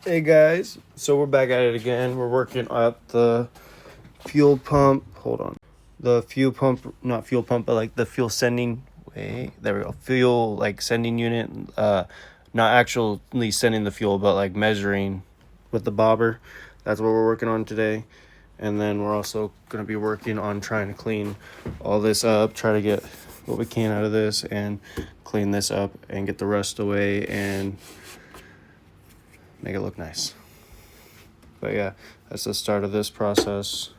Hey guys, so we're back at it again. We're working at the fuel pump. Hold on. The fuel pump, not fuel pump, but like the fuel sending way. There we go. Fuel like sending unit. Not actually sending the fuel, but like measuring with the bobber. That's what we're working on today. And then we're also going to be working on trying to clean all this up, try to get what we can out of this and clean this up and get the rust away and make it look nice. But yeah, that's the start of this process.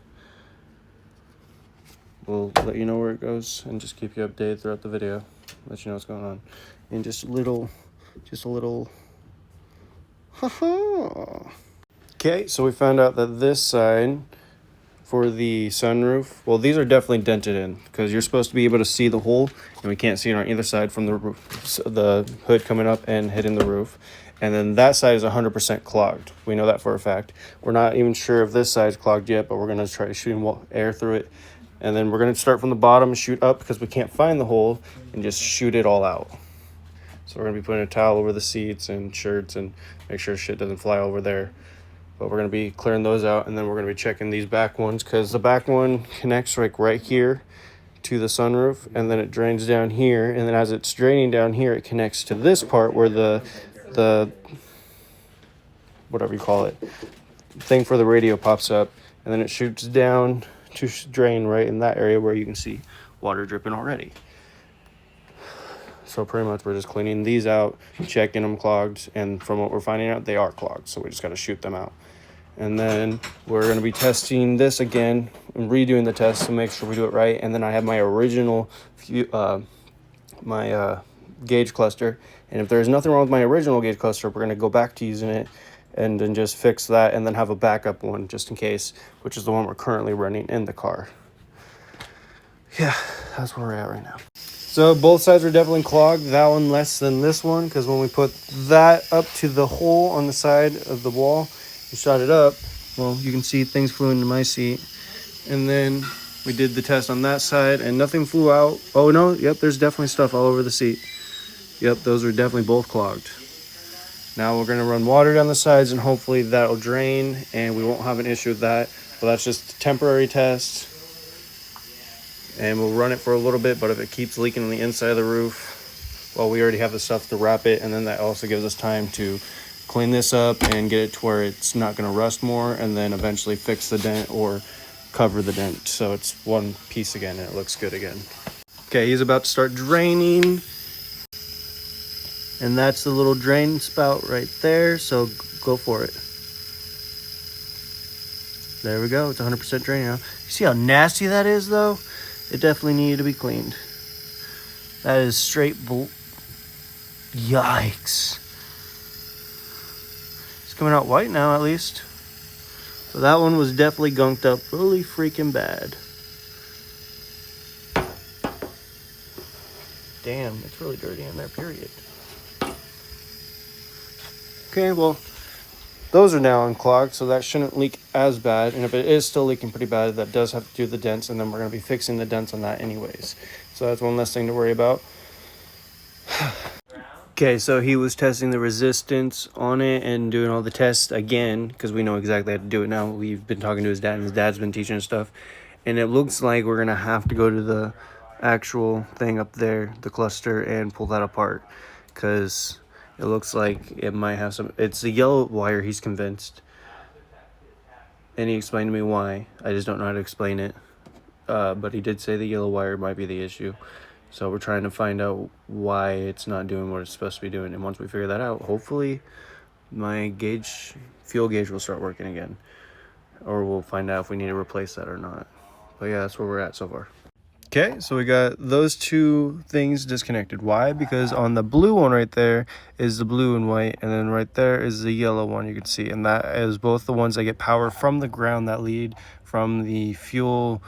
We'll let you know where it goes and just keep you updated throughout the video. Let you know what's going on. And just a little. Haha. Okay, so we found out that this side for the sunroof, well, these are definitely dented in because you're supposed to be able to see the hole, and we can't see it on either side from the roof, so the hood coming up and hitting the roof. And then that side is 100% clogged. We know that for a fact. We're not even sure if this side's clogged yet, but we're going to try shooting air through it. And then we're going to start from the bottom and shoot up because we can't find the hole and just shoot it all out. So we're going to be putting a towel over the seats and shirts and make sure shit doesn't fly over there. But we're going to be clearing those out, and then we're going to be checking these back ones because the back one connects like right here to the sunroof, and then it drains down here, and then as it's draining down here, it connects to this part where the whatever you call it, thing for the radio pops up, and then it shoots down to drain right in that area where you can see water dripping already. So pretty much we're just cleaning these out, checking them clogged, and from what we're finding out, they are clogged, so we just got to shoot them out. And then we're going to be testing this again and redoing the test to make sure we do it right. And then I have my original gauge cluster, and if there's nothing wrong with my original gauge cluster, we're going to go back to using it and then just fix that and then have a backup one just in case, which is the one we're currently running in the car. Yeah, that's where we're at right now. So both sides are definitely clogged, that one less than this one, because when we put that up to the hole on the side of the wall and shot it up, well, you can see things flew into my seat. And then we did the test on that side and nothing flew out. Oh no, yep, there's definitely stuff all over the seat. Yep, those are definitely both clogged. Now we're going to run water down the sides and hopefully that'll drain and we won't have an issue with that. But that's just a temporary test. And we'll run it for a little bit, but if it keeps leaking on the inside of the roof, well, we already have the stuff to wrap it, and then that also gives us time to clean this up and get it to where it's not going to rust more, and then eventually fix the dent or cover the dent so it's one piece again and it looks good again. Okay, he's about to start draining, and that's the little drain spout right there, so go for it. There we go, it's 100% draining now. You see how nasty that is, though? It definitely needed to be cleaned. That is straight yikes. It's coming out white now, at least. So that one was definitely gunked up really freaking bad. Damn, it's really dirty in there, period. Okay, well, those are now unclogged, so that shouldn't leak as bad. And if it is still leaking pretty bad, that does have to do the dents, and then we're going to be fixing the dents on that anyways. So that's one less thing to worry about. Okay, so he was testing the resistance on it and doing all the tests again, because we know exactly how to do it now. We've been talking to his dad, and his dad's been teaching us stuff. And it looks like we're going to have to go to the actual thing up there, the cluster, and pull that apart, because it looks like it might have some. It's the yellow wire, he's convinced. And he explained to me why. I just don't know how to explain it. But he did say the yellow wire might be the issue. So we're trying to find out why it's not doing what it's supposed to be doing. And once we figure that out, hopefully my fuel gauge will start working again. Or we'll find out if we need to replace that or not. But yeah, that's where we're at so far. Okay, so we got those two things disconnected. Why? Because on the blue one right there is the blue and white, and then right there is the yellow one you can see. And that is both the ones that get power from the ground that lead from the fuel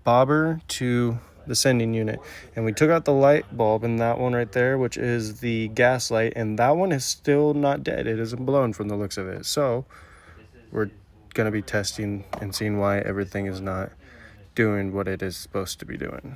bobber to the sending unit. And we took out the light bulb in that one right there, which is the gas light, and that one is still not dead. It isn't blown from the looks of it. So we're going to be testing and seeing why everything is not doing what it is supposed to be doing.